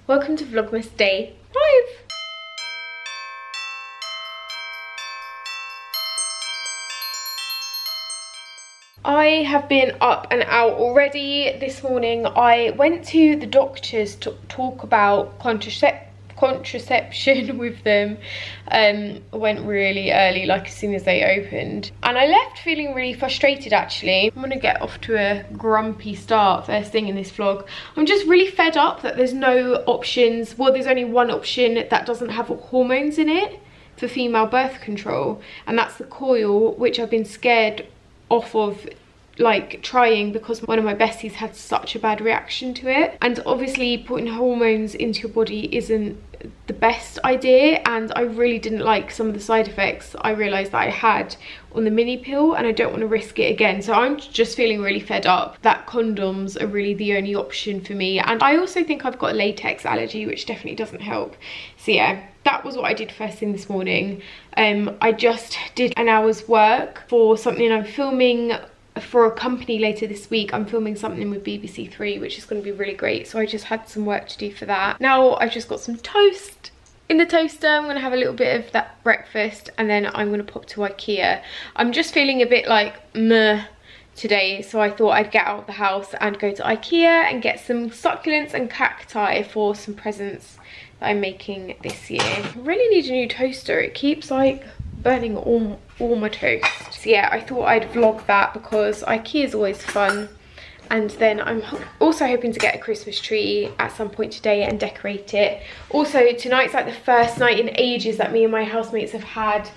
Welcome to Vlogmas Day 5. I have been up and out already. This morning I went to the doctors to talk about contraception with them. Went really early, like as soon as they opened, and I left feeling really frustrated. Actually, I'm gonna get off to a grumpy start first thing in this vlog. I'm just really fed up that there's no options. Well, there's only one option that doesn't have hormones in it for female birth control, and that's the coil, which I've been scared off of like trying because one of my besties had such a bad reaction to it. And obviously putting hormones into your body isn't the best idea, and I really didn't like some of the side effects I realized that I had on the mini pill, and I don't want to risk it again. So I'm just feeling really fed up that condoms are really the only option for me. And I also think I've got a latex allergy, which definitely doesn't help. So yeah, that was what I did first thing this morning. I just did an hour's work for something I'm filming for a company later this week. I'm filming something with BBC Three, which is going to be really great. So I just had some work to do for that. Now I've just got some toast in the toaster. I'm going to have a little bit of that breakfast, and then I'm going to pop to IKEA. I'm just feeling a bit like meh today, so I thought I'd get out of the house and go to IKEA and get some succulents and cacti for some presents that I'm making this year. I really need a new toaster. It keeps like burning all my toast. So yeah, I thought I'd vlog that because IKEA is always fun. And then I'm also hoping to get a Christmas tree at some point today and decorate it. Also, tonight's like the first night in ages that me and my housemates have had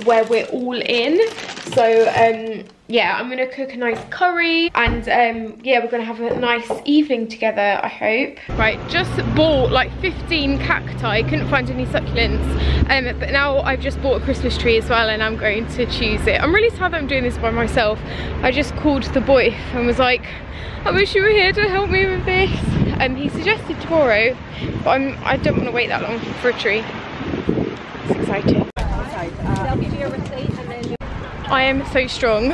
where we're all in. So yeah, I'm gonna cook a nice curry, and yeah, we're gonna have a nice evening together, I hope. Right, just bought like 15 cacti, couldn't find any succulents, but now I've just bought a Christmas tree as well, and I'm going to choose it. I'm really sad that I'm doing this by myself. I just called the boy and was like, I wish you were here to help me with this. He suggested tomorrow, but I don't want to wait that long for a tree. It's exciting. They'll give you a receipt and then... I am so strong.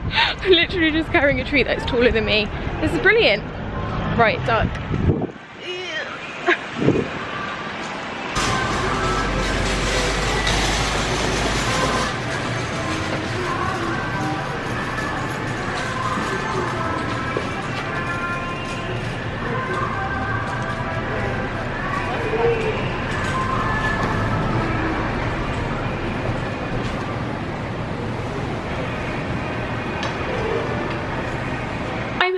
I'm literally just carrying a tree that's taller than me. This is brilliant. Right, duck.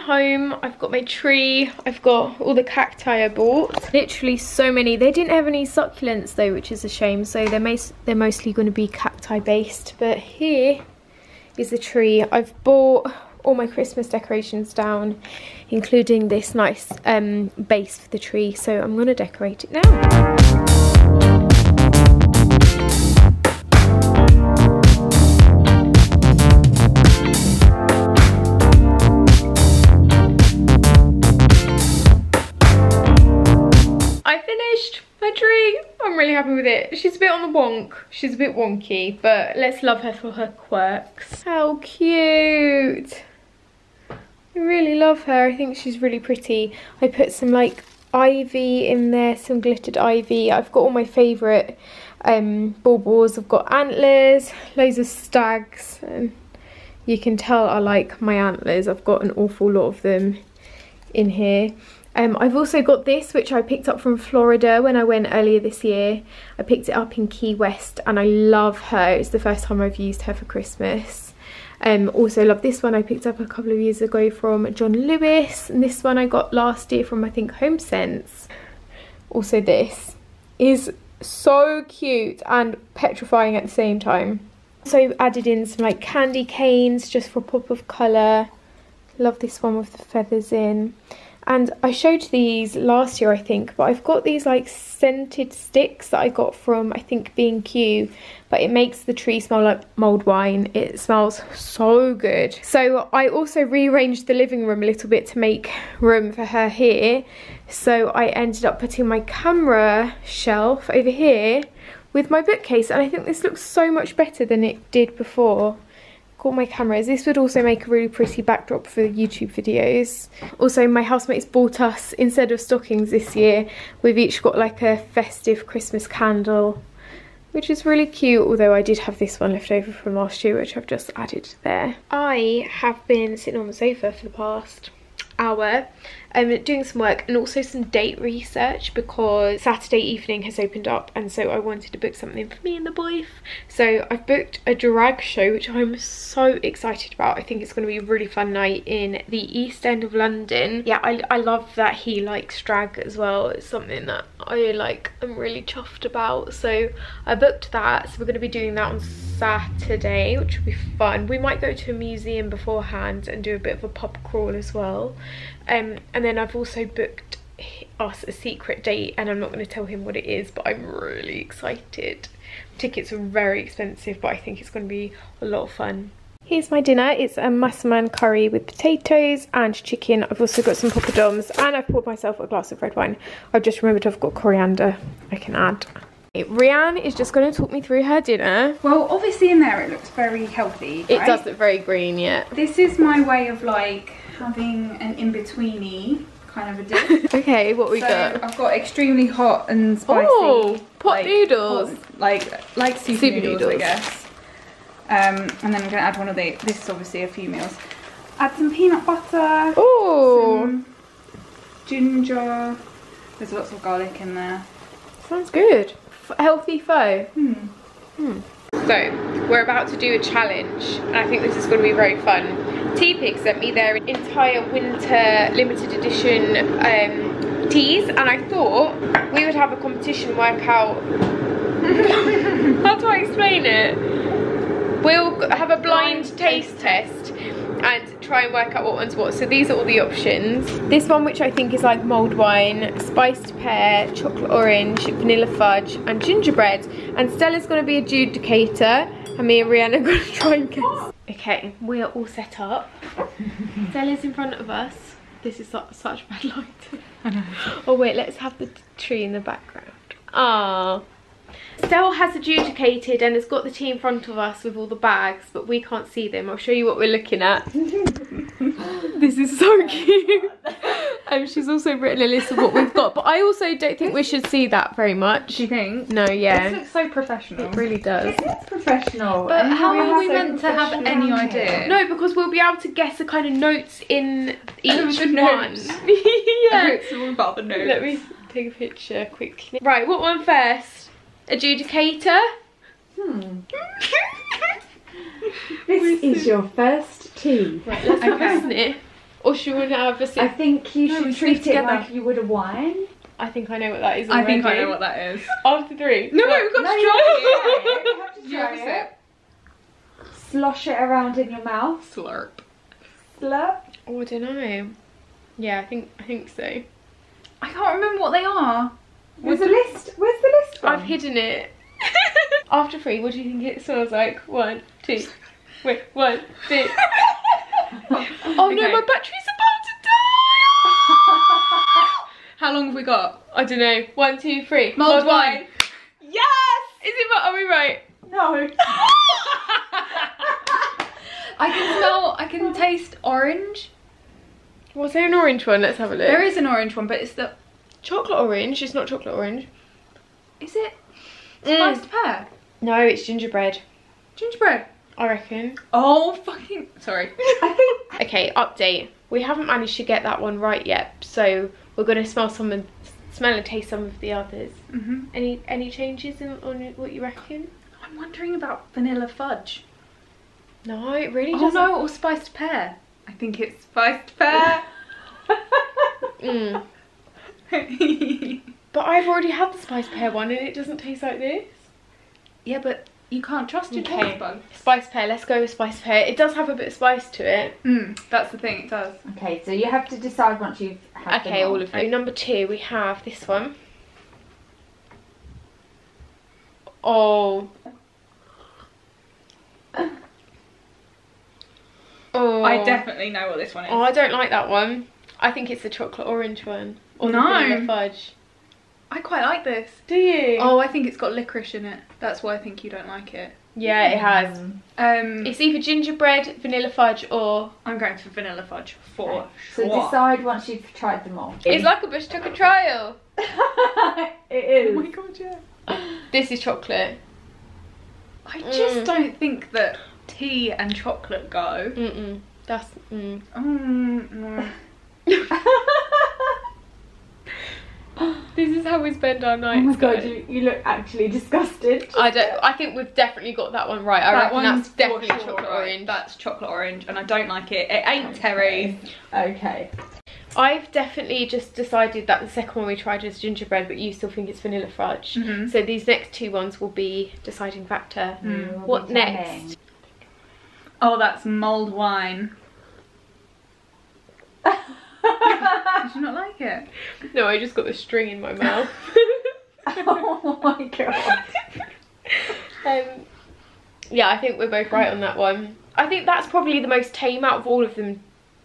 Home, I've got my tree, I've got all the cacti I bought, literally so many. They didn't have any succulents though, which is a shame, so they're mostly going to be cacti based. But here is the tree. I've bought all my Christmas decorations down, including this nice base for the tree, so I'm going to decorate it now. I'm really happy with it. She's a bit on the wonk. She's a bit wonky, but let's love her for her quirks. How cute. I really love her. I think she's really pretty. I put some like ivy in there, some glittered ivy. I've got all my favourite baubles. I've got antlers, loads of stags, and you can tell I like my antlers. I've got an awful lot of them in here. I've also got this, which I picked up from Florida when I went earlier this year. I picked it up in Key West, and I love her. It's the first time I've used her for Christmas. Also love this one I picked up a couple of years ago from John Lewis, and this one I got last year from, I think, HomeSense. Also this is so cute and petrifying at the same time. So added in some like candy canes just for a pop of colour. Love this one with the feathers in. And I showed these last year, I think, but I've got these like scented sticks that I got from, I think, B&Q, but it makes the tree smell like mulled wine. It smells so good. So I also rearranged the living room a little bit to make room for her here. So I ended up putting my camera shelf over here with my bookcase, and I think this looks so much better than it did before. got all my cameras. This would also make a really pretty backdrop for YouTube videos. Also, my housemates bought us, instead of stockings this year, we've each got like a festive Christmas candle, which is really cute, although I did have this one left over from last year, which I've just added there. I have been sitting on the sofa for the past hour doing some work and also some date research, because Saturday evening has opened up and so I wanted to book something for me and the boy. So I've booked a drag show, which I'm so excited about. I think it's going to be a really fun night in the East End of London. Yeah, I love that he likes drag as well. It's something that I'm really chuffed about. So I booked that, so we're going to be doing that on Saturday, which will be fun. We might go to a museum beforehand and do a bit of a pub crawl as well. And then I've also booked us a secret date, and I'm not going to tell him what it is, but I'm really excited. Tickets are very expensive, but I think it's going to be a lot of fun. Here's my dinner. It's a massaman curry with potatoes and chicken. I've also got some poppadoms, and I've poured myself a glass of red wine. I've just remembered I've got coriander I can add. Rianne is just going to talk me through her dinner. Well, obviously in there it looks very healthy, right? It does look very green, yeah. This is my way of like having an in-betweeny kind of a dish. Okay, what we got? I've got extremely hot and spicy. Oh, pot noodles. Hot, like super noodles, I guess. And then I'm going to add one of these. This is obviously a few meals. Add some peanut butter. Oh. Some ginger. There's lots of garlic in there. Sounds good. Healthy pho. So we're about to do a challenge, and I think this is going to be very fun. T-Pig sent me their entire winter limited edition teas, and I thought we would have a competition, work out how do I explain it? We'll have a blind taste test and try and work out what one's what. So these are all the options. This one, which I think is like mulled wine, spiced pear, chocolate orange, vanilla fudge and gingerbread. And Stella's going to be adjudicator and me and Rihanna are going to try and guess. Okay, we are all set up. Stella's in front of us. This is such bad lighting. I know. Oh wait, let's have the tree in the background. Ah. Stella has adjudicated and has got the tea in front of us with all the bags, but we can't see them. I'll show you what we're looking at. This is so cute. She's also written a list of what we've got, but I also don't think we should see that very much. Do you think? No, yeah. This looks so professional. It really does. It's professional. But how are we meant to have any idea? No, because we'll be able to guess the kind of notes in each The one. notes. Yeah. It's all about the notes. Let me take a picture quickly. Right, what one first? Adjudicator? This is your first tea. Right, let's have a sniff. Or should we have a sip? I think you should treat it together. like you would a wine. I think I know what that is I already. think I know what that is. After three. No, wait, we've got to try it. You have to try it. Slosh it around in your mouth. Slurp. Slurp. Oh, I don't know. Yeah, I think so. I can't remember what they are. There's a list. Where's the list from? I've hidden it. After three, what do you think it smells like? 1, 2. Wait, 1, 2. Oh no, my battery's about to die! How long have we got? I don't know. 1, 2, 3. Mulled wine. Yes! Is it? Are we right? No. I can taste orange. Was there an orange one? Let's have a look. There is an orange one, but it's the... Chocolate orange. It's not chocolate orange. Is it spiced pear? No, it's gingerbread. Gingerbread? I reckon. Oh, fucking... Sorry. Okay, update. We haven't managed to get that one right yet, so we're going to smell and taste some of the others. Any changes on what you reckon? I'm wondering about vanilla fudge. No, it really Oh doesn't. no, or spiced pear. I think it's spiced pear. But I've already had the spiced pear one and it doesn't taste like this. Yeah, but you can't trust your taste buds. Spiced pear, let's go with spiced pear. It does have a bit of spice to it. That's the thing, it does. Okay, so you have to decide once you've had Okay, them all of them. Number 2, we have this one. Oh. Oh. I definitely know what this one is. Oh, I don't like that one. I think it's the chocolate orange one. Or the vanilla fudge. I quite like this. Do you? Oh, I think it's got licorice in it. That's why I think you don't like it. Yeah, it has. It's either gingerbread, vanilla fudge, or... I'm going for vanilla fudge for So sure. decide once you've tried them all. It's like a bush tucker trial. It is. Oh my god, yeah. This is chocolate. I just don't think that tea and chocolate go. That's... No. This is how we spend our nights. Oh my god, guys. you look actually disgusted. I think we've definitely got that one right. I reckon that's definitely for sure chocolate right. orange. That's chocolate orange, and I don't like it. It ain't Terry. Okay. I've definitely just decided that the second one we tried is gingerbread, but you still think it's vanilla fudge. So these next two ones will be deciding factor. What next? Oh, that's mulled wine. Did you not like it? No, I just got the string in my mouth. Oh my god. Yeah, I think we're both right on that one. I think that's probably the most tame out of all of them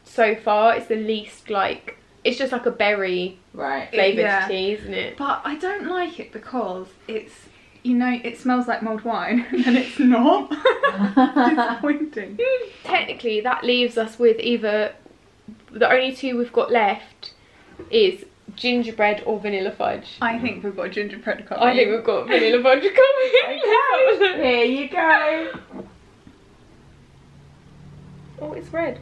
so far. It's the least like, it's just like a berry flavoured tea, isn't it? But I don't like it because it's, you know, it smells like mulled wine and it's not. Disappointing. Technically, that leaves us with either, the only two we've got left is gingerbread or vanilla fudge. I think we've got gingerbread coming. I think we've got vanilla fudge coming. Okay, here you go. Oh, it's red.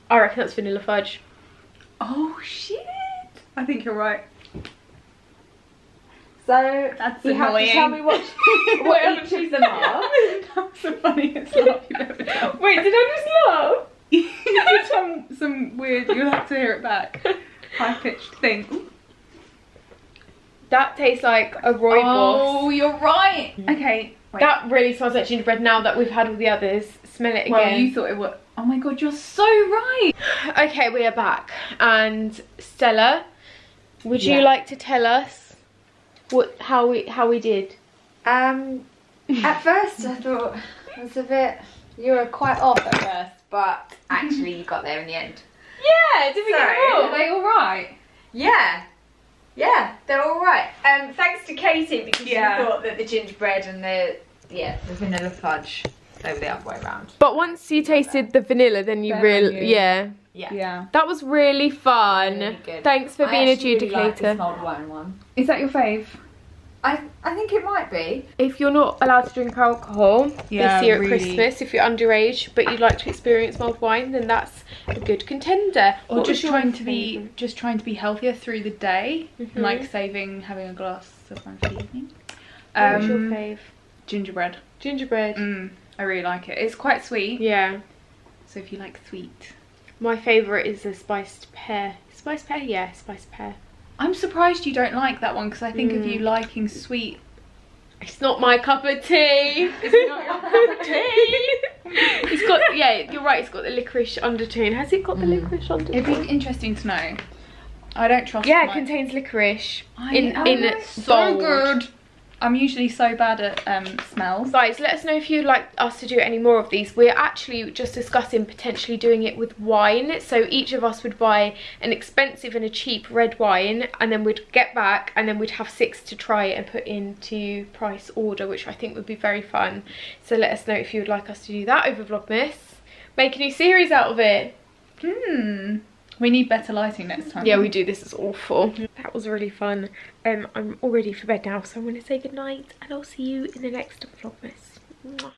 I reckon that's vanilla fudge. Oh shit! I think you're right. So That's you have to tell me what each of them are. That's the funniest laugh you've ever done. Wait, did I just laugh? You did some weird, you'll have to hear it back, high-pitched thing. Ooh. That tastes like a Roy Boss. Oh, you're right. Okay, wait. That really smells like gingerbread now that we've had all the others. Smell it again. Well, you thought it would. Oh my god, you're so right. Okay, we are back. And Stella, would you like to tell us how we did? At first I thought it was a bit, you were quite off at first, but actually you got there in the end. Yeah, did we get it wrong? Are they alright? Yeah, they're all right. Thanks to Katie because Yeah. you thought that the gingerbread and the vanilla fudge over the other way around. But once you tasted the vanilla, then you Then really, you- yeah. That was really fun. Really good. Thanks for being I a actually really like adjudicator. this mulled wine one. Is that your fave? I think it might be. If you're not allowed to drink alcohol Yeah, this year at really. Christmas, if you're underage but you'd like to experience mulled wine, then that's a good contender. Or What was just your trying to be healthier through the day, like having a glass of wine for the evening. What was your fave? Gingerbread. Gingerbread. I really like it. It's quite sweet. Yeah. So if you like sweet. My favourite is the spiced pear. Spiced pear? Yeah, spiced pear. I'm surprised you don't like that one because I think of you liking sweet. It's not my cup of tea. It's not your cup of tea. It's got, yeah, you're right, it's got the licorice undertone. Has it got the licorice undertone? It'd be interesting to know. I don't trust Yeah, it my... contains licorice. in bold. good. I'm usually so bad at smells. Guys, let us know if you'd like us to do any more of these. We're actually just discussing potentially doing it with wine. So each of us would buy an expensive and a cheap red wine, and then we'd get back and then we'd have 6 to try and put into price order, which I think would be very fun. So let us know if you would like us to do that over Vlogmas. Make a new series out of it. We need better lighting next time. Yeah, we do. This is awful. That was really fun. I'm all ready for bed now, so I'm going to say goodnight and I'll see you in the next Vlogmas. Mwah.